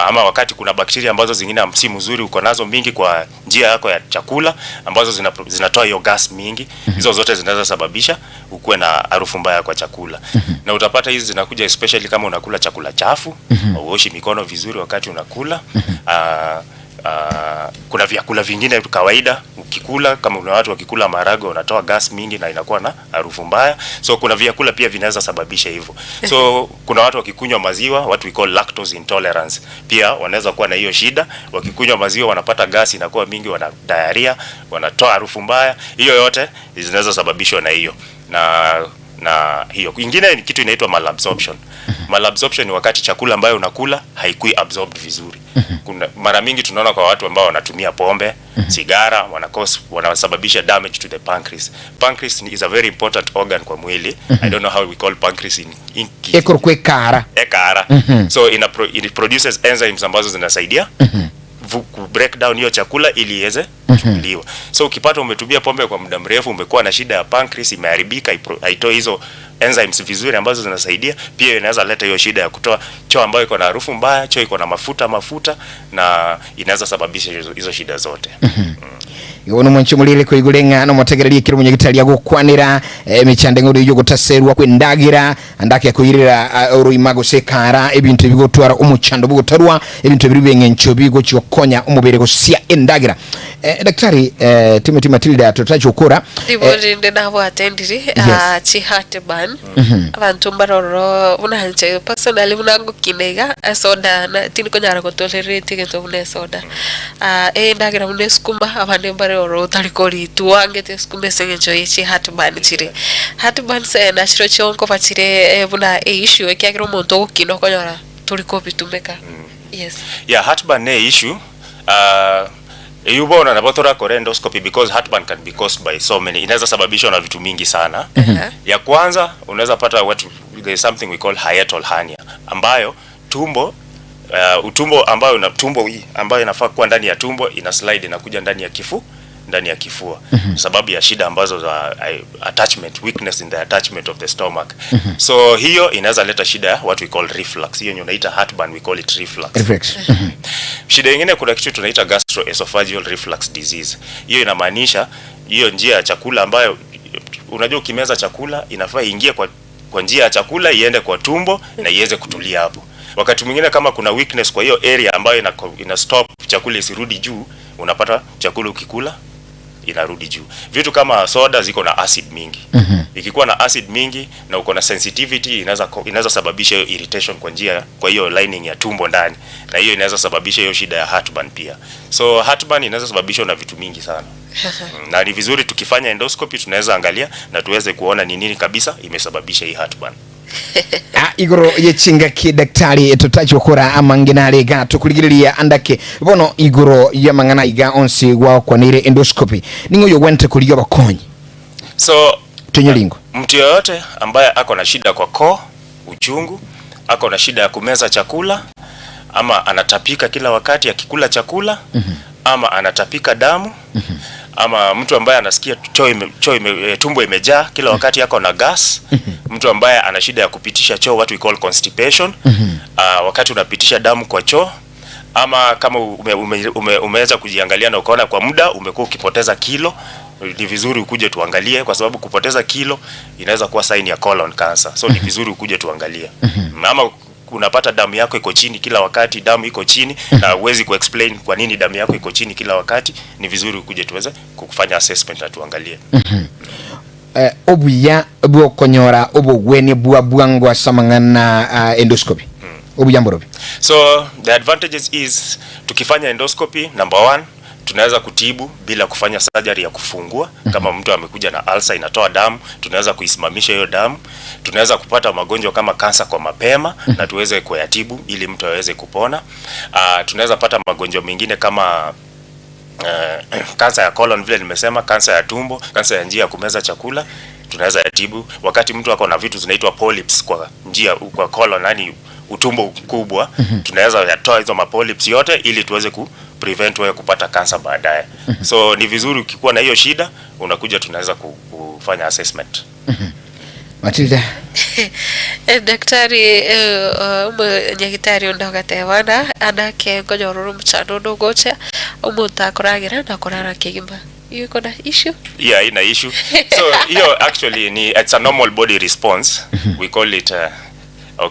Speaker 3: Ama wakati kuna bakteria ambazo zingine si mzuri uko nazo mingi kwa njia yako ya chakula ambazo zinatoa hiyo gas mingi, hizo zote zinaweza sababisha ukuwe na harufu mbaya kwa chakula. Na utapata hizi zinakuja especially kama unakula chakula chafu, uoshi mikono vizuri wakati unakula. Kuna vyakula vingine kawaida ukikula, kama una watu wakikula maharagwe wanatoa gas mingi na inakuwa na harufu mbaya. So kuna vyakula pia vinaweza sababisha hivyo. So kuna watu wakikunywa maziwa, what we call lactose intolerance, pia wanaweza kuwa na hiyo shida. Wakikunywa maziwa wanapata gas inakuwa mingi, wana diarrhea, wanatoa harufu mbaya. Hiyo yote zinaweza sababishwa na hiyo. Na hiyo ingine ni kitu inaitwa malabsorption. Malabsorption ni wakati chakula ambayo unakula haikui absorbed vizuri. Kuna mara mingi tunaona kwa watu ambao wanatumia pombe, sigara, wanasababisha damage to the pancreas. Pancreas is a very important organ kwa mwili. I don't know how we call pancreas in
Speaker 1: ekara.
Speaker 3: So it produces enzymes ambazo zinasaidia break down hiyo chakula ili iweze kuchukuliwa. So ukipata umetumia pombe kwa muda mrefu, umekuwa na shida ya pancreas, imeharibika, haitoi hizo enzymes vizuri ambazo zinasaidia, pia inaweza leta hiyo shida ya kutoa choo ambayo iko na harufu mbaya, choo iko na mafuta na inaweza sababisha hizo shida zote.
Speaker 1: Yono mwancho mulire ko igulenga no motegererie kiri munyagitali agukwanira emicande ngoro yo gutaserwa kwendagira andake kuyirira uruimago sekara ebintu bigotwara umuchando bugotarwa ebintu biri bengencho bigo cyokonya umubere go sia endagira. Daktari Timothy Matilda totacho ukora
Speaker 2: ndibonde nabo atendiri chi heartburn abantu baroro unanje personally unango kinega soda na tinikonyara ko tolerate gento une soda endagira une skumba abande baroro talikori tuangete skumbe sengencho chi heartburn chire heartburn se natural chonko bachire buna issue ekyagira monto kino konyara tuliko bitumeka. Yes.
Speaker 3: Yeah, heartburn ne issue yubona na botora endoscopy because heartburn can be caused by so many. Inaweza sababishwa na vitu mingi sana. Ya kwanza unaweza pata there's something we call hiatal hernia ambayo utumbo ambayo inafaa kuwa ndani ya tumbo ina slide inakuja ndani ya kifua sababu ya shida ambazo za attachment, weakness in the attachment of the stomach. So hiyo inaweza leta shida ya what we call reflux. Hiyo unaita heartburn, we call it reflux. Shida nyingine kuna kitu tunaita gastroesophageal reflux disease. Hiyo inamaanisha hiyo njia ya chakula ambayo unajua ukimeza chakula inafaa iingie kwa njia ya chakula iende kwa tumbo na iweze kutulia hapo. Wakati mwingine kama kuna weakness kwa hiyo area ambayo ina stop chakula isirudi juu, unapata chakula ukikula inarudi juu. Vitu kama soda ziko na acid mingi. Ikikuwa na acid mingi na uko na sensitivity inaweza sababisha hiyo irritation kwa hiyo lining ya tumbo ndani. Na hiyo inaweza sababisha hiyo shida ya heartburn pia. So heartburn inaweza sababishwa na vitu mingi sana. Na ni vizuri tukifanya endoscopy tunaweza angalia na tuweze kuona ni nini kabisa imesababisha hii heartburn.
Speaker 1: Igoro yechinga ki daktari totacho kora amangenale ga tukuligiriria andake bono igoro yamangana iga onsi wa kwanire endoscopy ningo yo wente kuliyo bakonyi.
Speaker 3: So
Speaker 1: tunyolingo
Speaker 3: mtu yoyote ambaye ako na shida kwa koo, uchungu ako na shida ya kumeza chakula, ama anatapika kila wakati akikula chakula, ama anatapika damu, ama mtu ambaye anasikia tumbo imejaa kila wakati yako na gas, mtu ambaye ana shida ya kupitisha choo, what we call constipation, wakati unapitisha damu kwa choo, ama kama umeweza kujiangalia na ukaona kwa muda umekuwa ukipoteza kilo, ni vizuri ukuje tuangalie, kwa sababu kupoteza kilo inaweza kuwa sign ya colon cancer. So ni vizuri ukuje tuangalie. Ama unapata damu yako iko chini kila wakati, damu iko chini na huwezi kuexplain kwa nini damu yako iko chini kila wakati, ni vizuri ukuje tuweze kufanya assessment na tuangalie.
Speaker 1: Obuya obu konyora obu weni buangwa samangana endoscopy. Obu jamborobi.
Speaker 3: So the advantages is tukifanya endoscopy, number one, tunaweza kutibu bila kufanya surgery ya kufungua. Kama mtu amekuja na ulcer inatoa damu, tunaweza kuisimamisha hiyo damu. Tunaweza kupata magonjwa kama kansa kwa mapema na tuweze kuyatibu ili mtu aweze kupona. Tunaweza pata magonjwa mengine kama kansa ya colon, vile nimesema, kansa ya tumbo, kansa ya njia ya kumeza chakula, tunaweza yatibu. Wakati mtu ako na vitu zinaitwa polyps kwa njia, kwa colon, yani utumbo kubwa, tunaweza yatoa hizo mapolyps yote ili tuweze prevent wewe kupata kansa baadaye. So ni vizuri ukikuwa na hiyo shida unakuja, tunaweza kufanya assessment.
Speaker 1: Matilda.
Speaker 2: Daktari nyagitari ondoka tewana anake ngojororo mchano ndogocha umutakoragira na korara kigimba. You got an issue?
Speaker 3: Yeah, ina issue. So hiyo actually it's a normal body response. We call it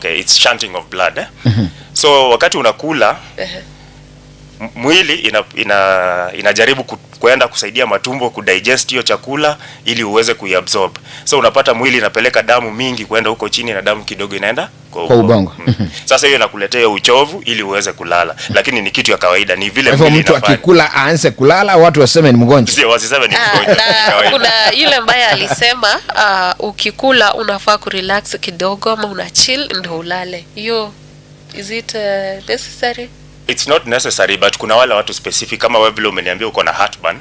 Speaker 3: it's shunting of blood. So wakati unakula mwili inajaribu kuenda kusaidia matumbo kudigest hiyo chakula ili uweze kuiabsorb. So unapata mwili inapeleka damu mingi kwenda huko chini na damu kidogo inaenda kwa
Speaker 1: ubongo.
Speaker 3: Sasa hiyo inakuletea uchovu ili uweze kulala, lakini ni kitu ya kawaida, ni vile mwili
Speaker 1: mtu akikula aanze kulala watu waseme ni mgonjwa.
Speaker 3: Sio, wasiseme ni mgonjwa.
Speaker 2: Kuna yule ambaye alisema ukikula unafaa kurelax kidogo ama una chill ndio ulale. Hiyo is it necessary?
Speaker 3: It's not necessary, but kuna wale watu specific kama wewe vile umeniambia uko na heartburn.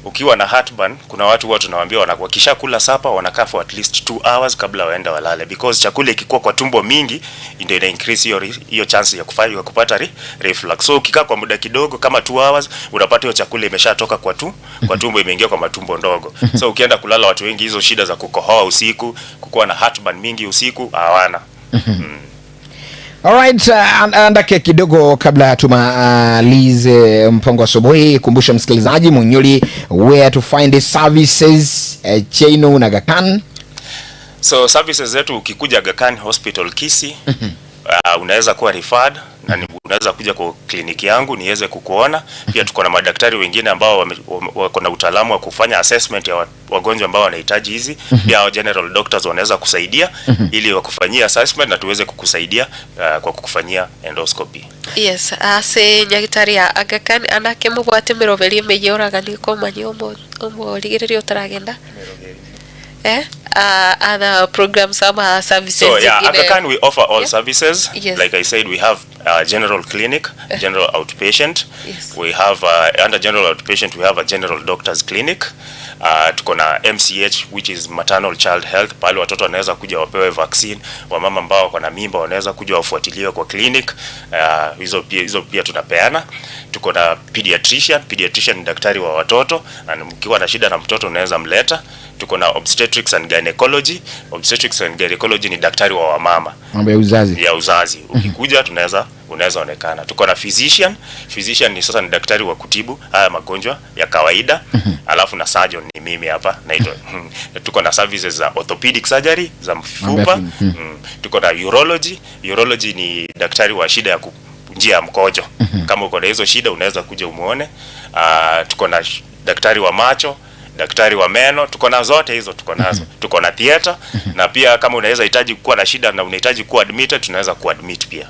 Speaker 3: Ukiwa na heartburn, kuna watu huwa tunawaambia wakisha kula sapa wanakaa for at least 2 hours kabla waende walale, because chakula ikikuwa kwa tumbo mingi ndio ina increase hiyo chance ya kupata reflux. So ukikaa kwa muda kidogo kama 2 hours unapata hiyo chakula imeshatoka kwa tumbo imeingia kwa matumbo ndogo. So ukienda kulala, watu wengi hizo shida za kukohoa usiku, kukuwa na heartburn mingi usiku hawana.
Speaker 1: Alright, andake kidogo kabla tumalize mpango asubuhi, kumbusha msikilizaji Munyuli where to find the services Cheino na Aga Khan.
Speaker 3: So services zetu ukikuja Aga Khan Hospital Kisii, unaweza kuwa referred na unaweza kuja kwa kliniki yangu niweze kukuona. Pia tuko na madaktari wengine ambao wako na utaalamu wa kufanya assessment ya wagonjwa ambao wanahitaji hizi. Pia general doctors wanaweza kusaidia ili wakufanyia assessment na tuweze kukusaidia kwa kukufanyia endoscopy.
Speaker 2: Yes, ase nyagitari ya Aga Khan anake mubwate miroveri meyoraga niko manyomo ligiriri utaragenda. Other programs ama services.
Speaker 3: So yeah, Aga Khan we offer all services. Yes. Like I said, we have general clinic, general outpatient.
Speaker 2: Yes.
Speaker 3: We have under general outpatient we have a general doctor's clinic. Tuko na MCH which is maternal child health, pale watoto wanaweza kuja wapewe vaccine, wamama ambao wako na mimba wanaweza kuja wafuatiliwe kwa clinic. Hizo pia tunapeana. Tuko na pediatrician ni daktari wa watoto, na mkiwa na shida na mtoto unaweza mleta. Tuko na obstetrics and gynecology. Obstetrics and gynecology ni daktari wa wamama,
Speaker 1: mambo ya uzazi.
Speaker 3: Ukikuja unaweza onekana. Tuko na physician ni sasa ni daktari wa kutibu haya magonjwa ya kawaida. Alafu na surgeon ni mimi hapa naitwa. Tuko na services za orthopedic surgery za mfupa. Tuko na urology ni daktari wa shida ya njia ya mkojo. Kama uko na hizo shida unaweza kuja umuone. Tuko na daktari wa macho, daktari wa meno, tuko na zote hizo tuko nazo. Tuko na theater na pia kama unaweza hitaji kuwa na shida na unahitaji kuwa admitted, tunaweza kuadmit pia.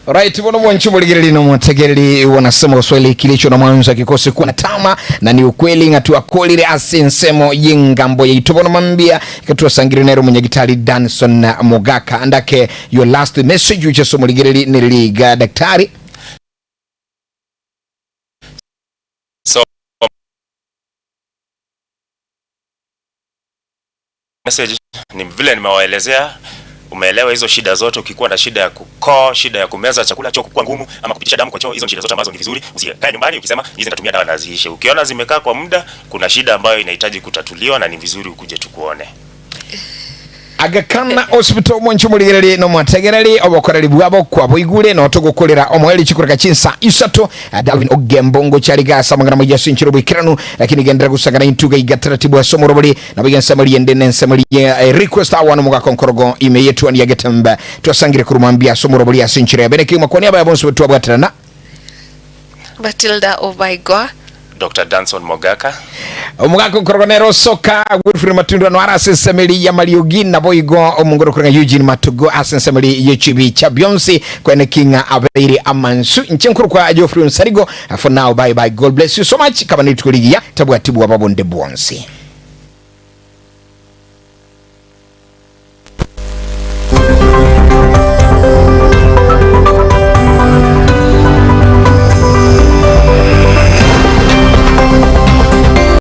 Speaker 1: Alright, bono mwanchu muligirili no mwategeli wanasema Waswahili kilicho na mwanzo kikosi kuwa na tama na ni ukweli ngatua kolire asensemo yengambo ya itobono mambia katua sangiri nero mwenye gitari Danson Mogaka. Andake your last message ucheso muligirili ni liga daktari.
Speaker 3: So message ni vile nimewaelezea, Umeelewa hizo shida zote. Ukikuwa na shida ya kukoo, shida ya kumeza chakula, choo kukua ngumu, ama kupitisha damu kwa choo, hizo shida zote ambazo ni vizuri usikae nyumbani ukisema hizi natumia dawa na ziishe. Ukiona zimekaa kwa muda, kuna shida ambayo inahitaji kutatuliwa na ni vizuri ukuje tukuone.
Speaker 1: Aga Khan Hospital mwancho muligereri no mwategereri obokoreri bwabo kwa boigure no tugukorera omweli chikurika chinsa isato Dalvin Ogembongo chariga samangana mu yasinchiro bwikiranu lakini gendera gusagana intuga igataratibu asomoroboli na bigansa mali endene nsamali request awana muga konkorogo ime yetu ani yagetemba twasangire kurumambia asomoroboli yasinchiro yabeneke makoni aba yabonso twabwatrana
Speaker 2: Batilda Obaigwa
Speaker 3: Dr. Danson Mogaka
Speaker 1: omugako koronero soka Wilfred Matunda no arasensemeli ya Maliogi na boigo omungoro kuranga Eugene Matugo asensemeli yechibi cha Beyonce kwene kinga abeiri amansu nchenkuru kwa Geoffrey Nsarigo for now bye bye, God bless you so much kama nitukuligia tabwatibu wababonde bwonsi.